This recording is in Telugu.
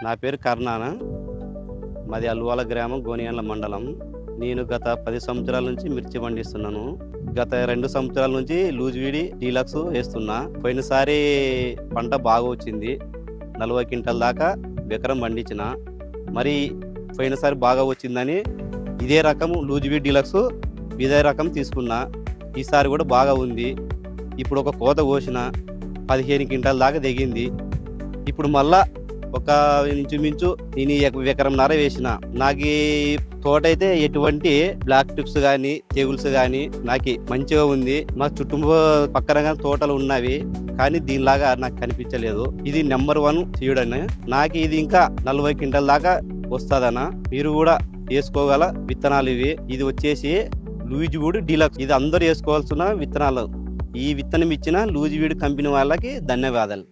నా పేరు కర్ణాన. మాది అల్వాల గ్రామం, గోనియండ్ల మండలం. నేను గత 10 సంవత్సరాల నుంచి మిర్చి పండిస్తున్నాను. గత 2 సంవత్సరాల నుంచి లూజ్వీడి డీలక్స్ వేస్తున్నా. పోయినసారి పంట బాగా వచ్చింది. 40 క్వింటాల దాకా ఎకరం పండించిన. మరి పోయినసారి బాగా వచ్చిందని ఇదే రకం లూజ్వీడి డీలక్స్ ఇదే రకం తీసుకున్నా. ఈసారి కూడా బాగా ఉంది. ఇప్పుడు ఒక కోత కోసిన 15 క్వింటాల దాకా దిగింది. ఇప్పుడు మళ్ళా ఒక ఇంచుమించు నేను ఎకరంన్నర వేసిన. నాకు ఈ తోట అయితే ఎటువంటి బ్లాక్ టిప్స్ కానీ తెగుల్స్ కానీ నాకు మంచిగా ఉంది. మా పక్కన తోటలు ఉన్నవి కానీ దీనిలాగా నాకు కనిపించలేదు. ఇది నెంబర్ 1 సీడని. నాకు ఇది ఇంకా 40 క్వింటాల దాకా వస్తుందన్న. మీరు కూడా వేసుకోగల విత్తనాలు ఇవి. ఇది వచ్చేసి లూజ్వీడ్ డీలక్స్. ఇది అందరూ వేసుకోవాల్సిన విత్తనాలు. ఈ విత్తనం ఇచ్చిన లూజ్వీడ్ కంపెనీ వాళ్ళకి ధన్యవాదాలు.